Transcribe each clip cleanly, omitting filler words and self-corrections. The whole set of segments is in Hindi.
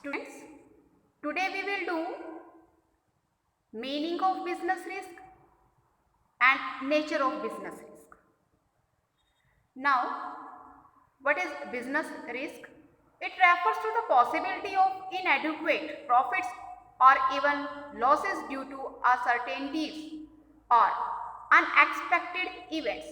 Students, today we will do meaning of business risk and nature of business risk. Now, what is business risk? It refers to the possibility of inadequate profits or even losses due to uncertainties or unexpected events.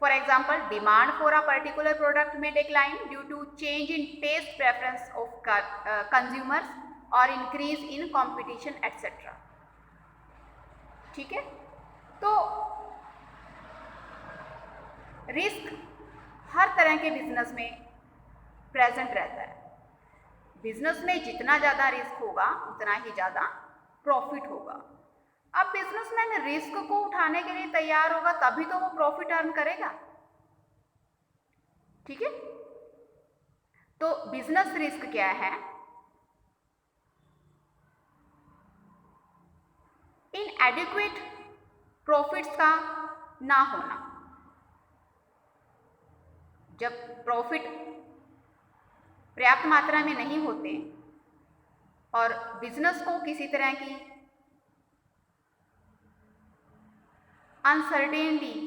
For example, demand for a particular product may decline due to change in taste preference of consumers or increase in competition, etc. ठीक है, तो रिस्क हर तरह के बिजनेस में प्रेजेंट रहता है। बिजनेस में जितना ज़्यादा रिस्क होगा उतना ही ज़्यादा प्रॉफिट होगा। अब बिजनेसमैन रिस्क को उठाने के लिए तैयार होगा तभी तो वो प्रॉफिट अर्न करेगा। ठीक है, तो बिजनेस रिस्क क्या है? इनएडिक्वेट प्रॉफिट्स का ना होना। जब प्रॉफिट पर्याप्त मात्रा में नहीं होते और बिजनेस को किसी तरह की अनसर्टेनिटी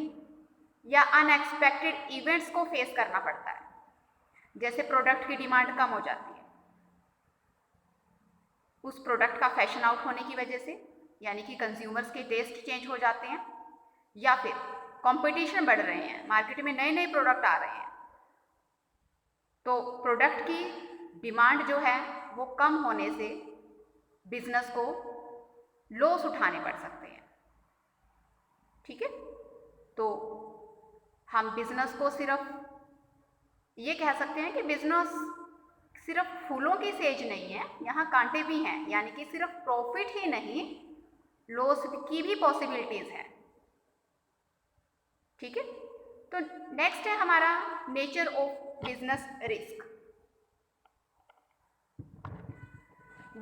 या अनएक्सपेक्टेड इवेंट्स को फेस करना पड़ता है, जैसे प्रोडक्ट की डिमांड कम हो जाती है उस प्रोडक्ट का फैशन आउट होने की वजह से, यानी कि कंज्यूमर्स के टेस्ट चेंज हो जाते हैं, या फिर कंपटीशन बढ़ रहे हैं, मार्केट में नए नए प्रोडक्ट आ रहे हैं, तो प्रोडक्ट की डिमांड जो है वो कम होने से बिजनेस को लॉस उठाने पड़ सकते हैं। ठीक है, तो हम बिजनेस को सिर्फ ये कह सकते हैं कि बिजनेस सिर्फ फूलों की सेज नहीं है, यहाँ कांटे भी हैं, यानी कि सिर्फ प्रॉफिट ही नहीं लॉस की भी पॉसिबिलिटीज है। ठीक है, तो नेक्स्ट है हमारा nature of business risk.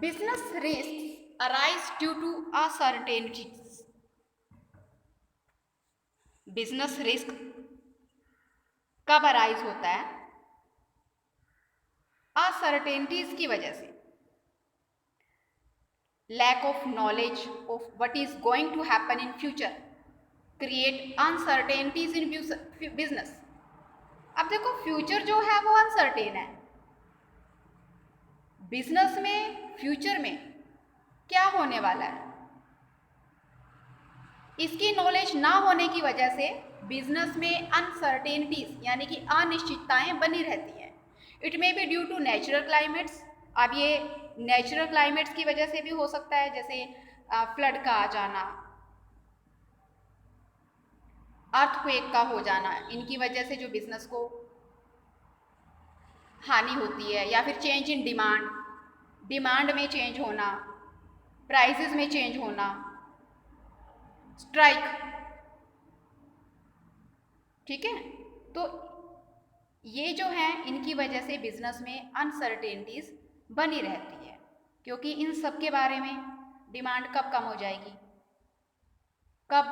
Business risk arise due to uncertainties. Business risk कब अराइज होता है? अनसर्टेनिटीज की वजह से। Lack of knowledge of what is going to happen in future create uncertainties in business. अब देखो, फ्यूचर जो है वो अनसर्टेन है। बिजनेस में फ्यूचर में क्या होने वाला है, इसकी नॉलेज ना होने की वजह से बिजनेस में अनसर्टेनिटीज यानी कि अनिश्चितताएं बनी रहती हैं। It may be due to natural climates. अब ये नेचुरल क्लाइमेट्स की वजह से भी हो सकता है, जैसे फ्लड का आ जाना, अर्थक्वेक का हो जाना, इनकी वजह से जो बिजनेस को हानि होती है, या फिर चेंज इन डिमांड में चेंज होना, प्राइसेस में चेंज होना, स्ट्राइक। ठीक है, तो ये जो है इनकी वजह से बिजनेस में अनसर्टेनिटीज बनी रहती है, क्योंकि इन सब के बारे में डिमांड कब कम हो जाएगी, कब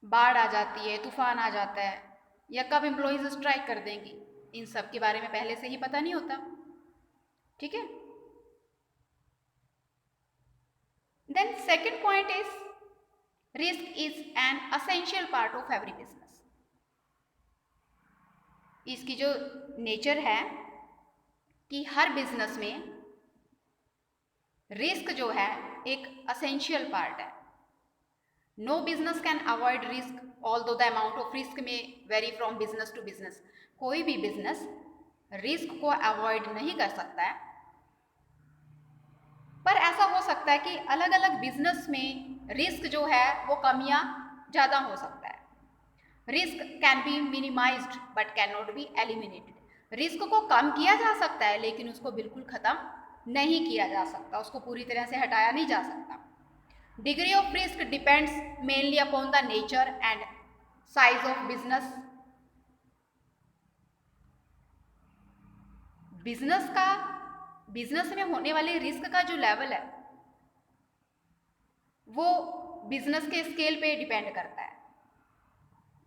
बाढ़ आ जाती है, तूफान आ जाता है, या कब एम्प्लॉइज स्ट्राइक कर देंगी, इन सब के बारे में पहले से ही पता नहीं होता। ठीक है, then second point is risk is an essential part of every business. इसकी जो नेचर है कि हर बिजनेस में रिस्क जो है एक असेंशियल पार्ट है। No business can avoid risk although the amount of risk may vary from business to business. कोई भी बिजनेस रिस्क को अवॉइड नहीं कर सकता है, पर ऐसा हो सकता है कि अलग अलग बिजनेस में रिस्क जो है वो कम या ज़्यादा हो सकता है। Risk can be minimised but can not be eliminated. Risk को कम किया जा सकता है लेकिन उसको बिल्कुल ख़त्म नहीं किया जा सकता, उसको पूरी तरह से हटाया नहीं जा सकता। Degree of risk depends mainly upon the nature and size of business. Business में होने वाले रिस्क का जो लेवल है वो बिजनेस के स्केल पे डिपेंड करता है।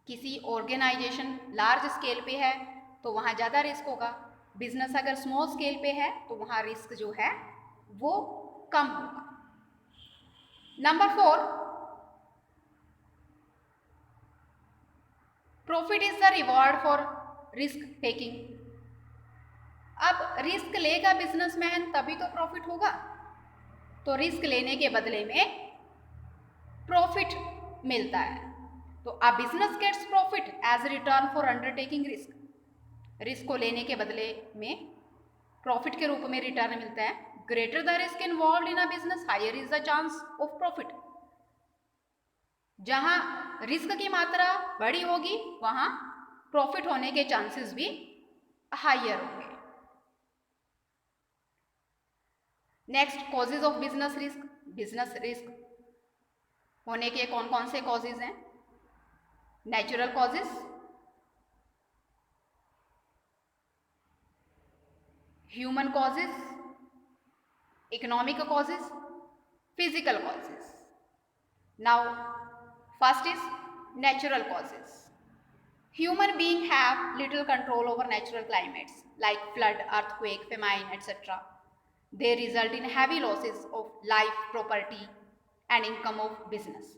किसी ऑर्गेनाइजेशन लार्ज स्केल पे है तो वहाँ ज़्यादा रिस्क होगा, बिजनेस अगर स्मॉल स्केल पे है तो वहाँ रिस्क जो है वो कम होगा। Number 4, profit is the reward for risk taking. अब रिस्क लेगा बिजनेसमैन तभी तो प्रॉफिट होगा, तो रिस्क लेने के बदले में प्रॉफिट मिलता है। तो a business gets profit as return for undertaking risk. Risk को लेने के बदले में प्रॉफिट के रूप में रिटर्न मिलता है। Greater the risk involve in a business higher is the chance of profit. जहां रिस्क की मात्रा बड़ी होगी वहां प्रॉफिट होने के चांसेस भी हायर होंगे। Next, causes of business risk. Business risk होने के कौन कौन से कॉजेज हैं? Natural causes, human causes, economic causes, physical causes. Now first is natural causes. Human beings have little control over natural climates like flood, earthquake, famine, etc. They result in heavy losses of life, property and income of business.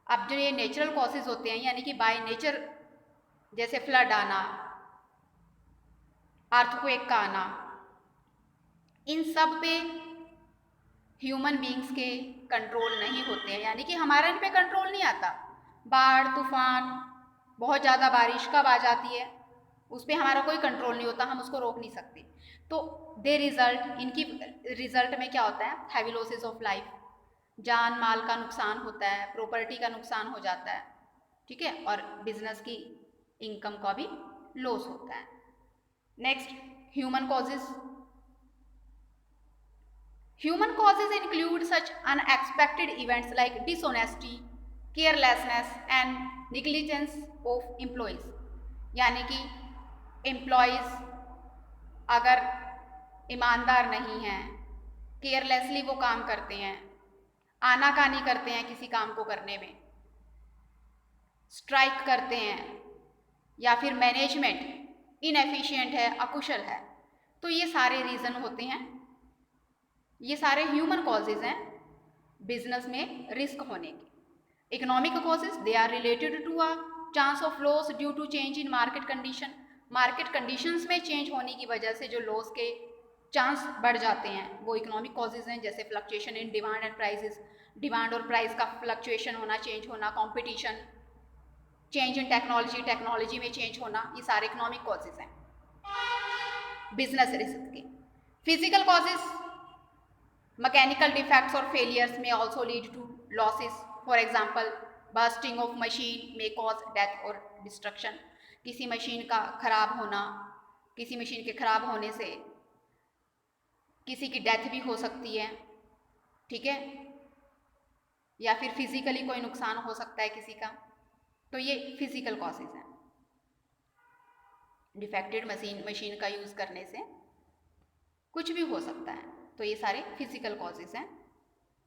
अब जो ये नेचुरल कॉजेज होते हैं यानी कि बाय नेचर, जैसे फ्लड आना, अर्थक्वेक का आना, इन सब पे ह्यूमन बींग्स के कंट्रोल नहीं होते हैं, यानी कि हमारा इन पे कंट्रोल नहीं आता। बाढ़, तूफान, बहुत ज़्यादा बारिश कब आ जाती है उस पर हमारा कोई कंट्रोल नहीं होता, हम उसको रोक नहीं सकते। तो दे रिजल्ट, इनकी रिजल्ट में क्या होता है? हैवी लॉसेस ऑफ लाइफ, जान माल का नुकसान होता है, प्रॉपर्टी का नुकसान हो जाता है, ठीक है, और बिजनेस की इनकम का भी लॉस होता है। Next, human causes. Human causes include such unexpected events like dishonesty, carelessness and negligence of employees. यानी कि एम्प्लॉयज़ अगर ईमानदार नहीं हैं, केयरलेसली वो काम करते हैं, आनाकानी करते हैं किसी काम को करने में, स्ट्राइक करते हैं, या फिर मैनेजमेंट इनएफिशिएंट है, अकुशल है, तो ये सारे रीज़न होते हैं, ये सारे ह्यूमन कॉजेज हैं बिजनेस में रिस्क होने के। Economic causes, they are related to a chance of loss due to change in market condition. Market conditions में चेंज होने की वजह से जो लॉस के चांस बढ़ जाते हैं वो इकोनॉमिक कॉजेज हैं, जैसे fluctuation in demand and prices, demand और प्राइस का फ्लक्चुएशन होना, चेंज होना, competition, change in technology, technology में चेंज होना, ये सारे इकोनॉमिक कॉजेज हैं बिजनेस रिस्क के। Physical causes, mechanical defects or failures may also lead to losses. For example, bursting of machine may cause death or destruction. किसी मशीन का खराब होना, किसी मशीन के खराब होने से किसी की डेथ भी हो सकती है, ठीक है, या फिर फिजिकली कोई नुकसान हो सकता है किसी का, तो ये फिजिकल कॉजेज हैं। डिफेक्टेड मशीन का यूज़ करने से कुछ भी हो सकता है, तो ये सारे फिजिकल कॉजेज हैं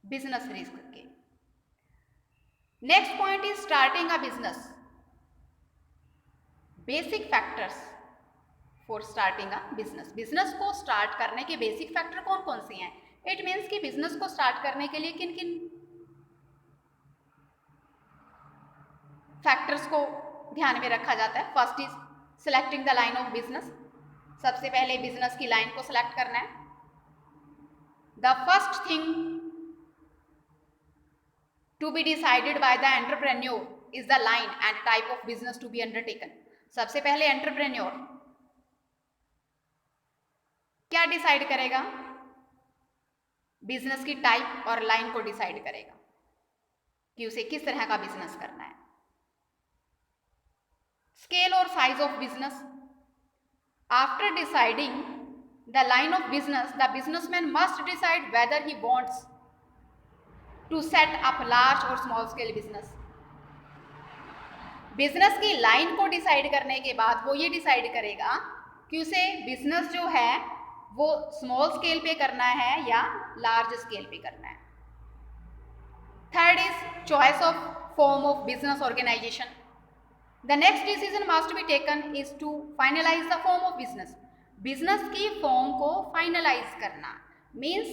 बिजनेस रिस्क के। Next point is starting a business. Basic factors for starting a business. Business को स्टार्ट करने के बेसिक फैक्टर कौन कौन से हैं? इट मीन्स कि बिजनेस को स्टार्ट करने के लिए किन किन फैक्टर्स को ध्यान में रखा जाता है। First is selecting the line of business. सबसे पहले बिजनेस की लाइन को सिलेक्ट करना है। The first thing to be decided by the entrepreneur is the line and type of business to be undertaken. सबसे पहले एंटरप्रेन्योर क्या डिसाइड करेगा? बिजनेस की टाइप और लाइन को डिसाइड करेगा कि उसे किस तरह का बिजनेस करना है। स्केल और size of business. After deciding the line of business, the businessman must decide whether he wants to set up large or small scale business. Business की लाइन को डिसाइड करने के बाद वो ये डिसाइड करेगा कि उसे बिजनेस जो है वो स्मॉल स्केल पे करना है या लार्ज स्केल पे करना है। Third is choice of form of business organisation. The next decision must be taken is to finalise the form of business. Business की फॉर्म को फाइनलाइज करना मीन्स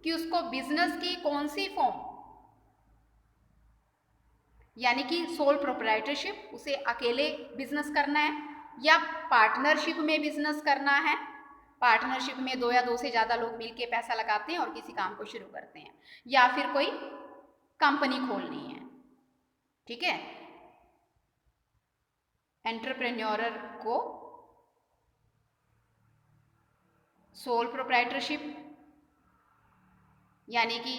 कि उसको बिजनेस की कौन सी फॉर्म, यानी कि सोल प्रोप्राइटरशिप, उसे अकेले बिजनेस करना है या पार्टनरशिप में बिजनेस करना है। पार्टनरशिप में दो या दो से ज़्यादा लोग मिलके पैसा लगाते हैं और किसी काम को शुरू करते हैं, या फिर कोई कंपनी खोलनी है। ठीक है, एंटरप्रेन्योरर को सोल प्रोप्राइटरशिप यानी कि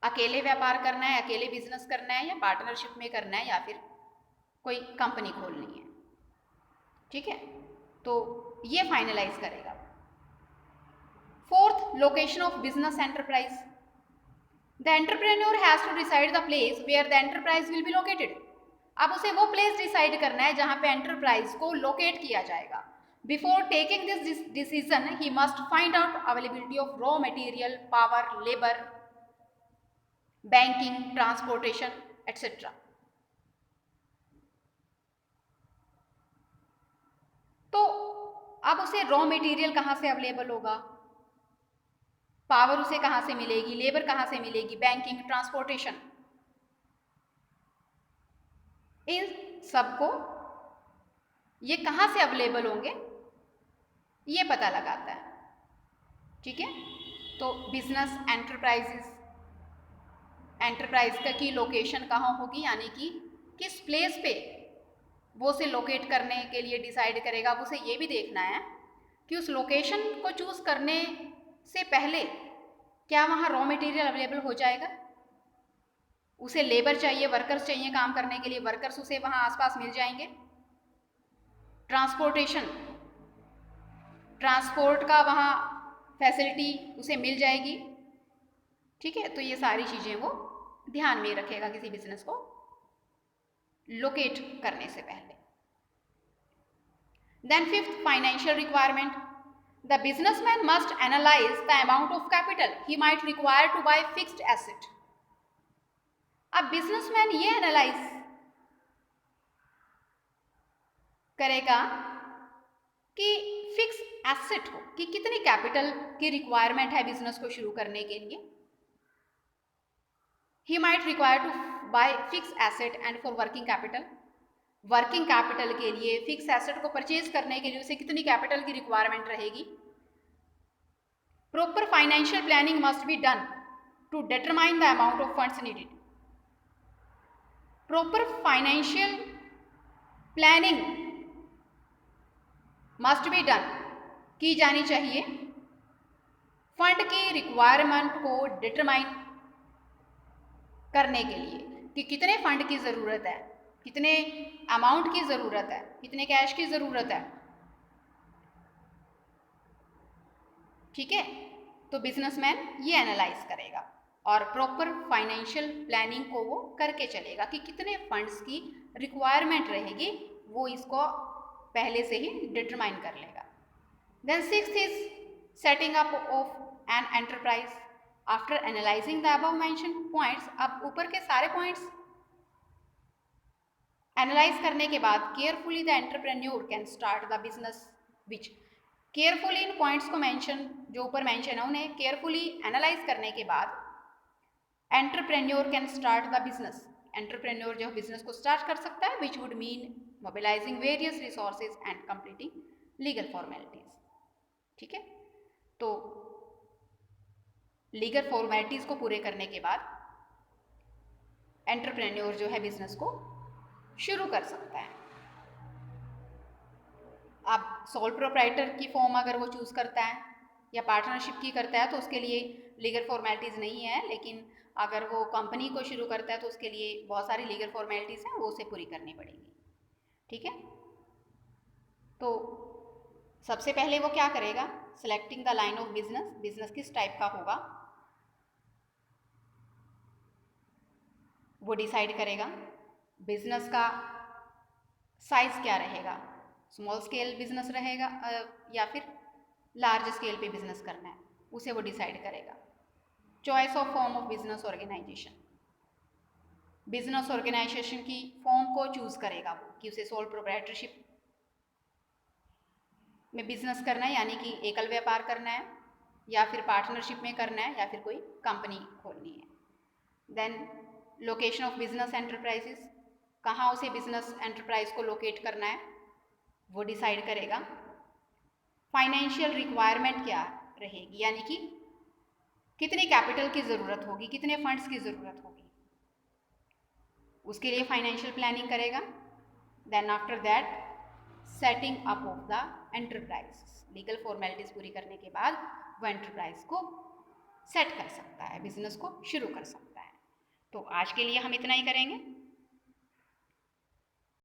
अकेले व्यापार करना है, अकेले बिजनेस करना है, या पार्टनरशिप में करना है, या फिर कोई कंपनी खोलनी है। ठीक है, तो ये फाइनलाइज करेगा। Fourth, location of business enterprise. The entrepreneur has to decide the place where the enterprise will be located. अब उसे वो प्लेस डिसाइड करना है जहां पे एंटरप्राइज को लोकेट किया जाएगा। Before taking this decision he must find out availability of raw material, power, labour, banking, transportation etcetera. तो अब उसे रॉ मटेरियल कहाँ से अवेलेबल होगा, पावर उसे कहाँ से मिलेगी, लेबर कहाँ से मिलेगी, बैंकिंग, ट्रांसपोर्टेशन, इन सबको ये कहाँ से अवेलेबल होंगे ये पता लगाता है। ठीक है, तो बिजनेस एंटरप्राइज का की लोकेशन कहाँ होगी, यानी कि किस प्लेस पे वो उसे लोकेट करने के लिए डिसाइड करेगा। अब उसे ये भी देखना है कि उस लोकेशन को चूज करने से पहले क्या वहाँ रॉ मटेरियल अवेलेबल हो जाएगा। उसे लेबर चाहिए, वर्कर्स चाहिए काम करने के लिए, वर्कर्स उसे वहाँ आसपास मिल जाएंगे। ट्रांसपोर्टेशन, ट्रांसपोर्ट का वहाँ फैसिलिटी उसे मिल जाएगी। ठीक है, तो ये सारी चीज़ें वो ध्यान में रखेगा किसी बिजनेस को लोकेट करने से पहले। Then fifth, financial requirement. The businessman must analyse the amount of capital he might require to buy fixed asset. अब बिजनेसमैन ये एनालाइज करेगा कि फिक्स एसेट हो, कि कितनी कैपिटल की रिक्वायरमेंट है बिजनेस को शुरू करने के लिए। He might require to buy fix asset and for working capital, working capital के लिए, फिक्स एसेट को परचेज करने के लिए उसे कितनी कैपिटल की रिक्वायरमेंट रहेगी। Proper financial planning must be done to determine the amount of funds needed. Proper financial planning must be done, की जानी चाहिए फंड की रिक्वायरमेंट को डिटरमाइन करने के लिए कि कितने फंड की ज़रूरत है, कितने अमाउंट की ज़रूरत है, कितने कैश की ज़रूरत है। ठीक है, तो बिजनेसमैन ये एनालाइज करेगा और प्रॉपर फाइनेंशियल प्लानिंग को वो करके चलेगा कि कितने फंड्स की रिक्वायरमेंट रहेगी, वो इसको पहले से ही डिटरमाइन कर लेगा। Then sixth is setting up of an enterprise. After analysing the above mention points, अब ऊपर के सारे पॉइंट्स एनालाइज करने के बाद carefully the entrepreneur can start the business which. Carefully इन पॉइंट्स को मेंशन, जो ऊपर मेंशन है उन्हें केयरफुली एनालाइज करने के बाद entrepreneur can start the business, entrepreneur जो बिजनेस को स्टार्ट कर सकता है, which would mean mobilising various resources and completing legal formalities. ठीक है, तो लीगल फॉर्मेलिटीज को पूरे करने के बाद एंटरप्रेन्योर जो है बिजनेस को शुरू कर सकता है। अब सोल प्रोप्राइटर की फॉर्म अगर वो चूज करता है या पार्टनरशिप की करता है तो उसके लिए लीगल फॉर्मेलिटीज़ नहीं है, लेकिन अगर वो कंपनी को शुरू करता है तो उसके लिए बहुत सारी लीगल फॉर्मेलिटीज़ हैं, वो उसे पूरी करनी पड़ेंगी। ठीक है, तो सबसे पहले वो क्या करेगा, selecting the line of business, business किस टाइप का होगा वो डिसाइड करेगा। बिजनेस का साइज क्या रहेगा, स्मॉल स्केल बिजनेस रहेगा या फिर लार्ज स्केल पे बिजनेस करना है, उसे वो डिसाइड करेगा। Choice of form of business organisation, business organisation की फॉर्म को चूज करेगा वो कि उसे सोल प्रोप्राइटरशिप में बिजनेस करना है, यानी कि एकल व्यापार करना है, या फिर पार्टनरशिप में करना है, या फिर कोई कंपनी खोलनी है। Then location of business enterprises, कहाँ उसे बिजनेस एंटरप्राइज को लोकेट करना है वो डिसाइड करेगा। फाइनेंशियल रिक्वायरमेंट क्या रहेगी, यानी कि कितनी कैपिटल की ज़रूरत होगी, कितने फंड्स की ज़रूरत होगी, उसके लिए फाइनेंशियल प्लानिंग करेगा। Then after that setting up of the enterprise, legal formalities पूरी करने के बाद वो एंटरप्राइज को सेट कर सकता है, बिजनेस को शुरू कर सकता है। तो आज के लिए हम इतना ही करेंगे।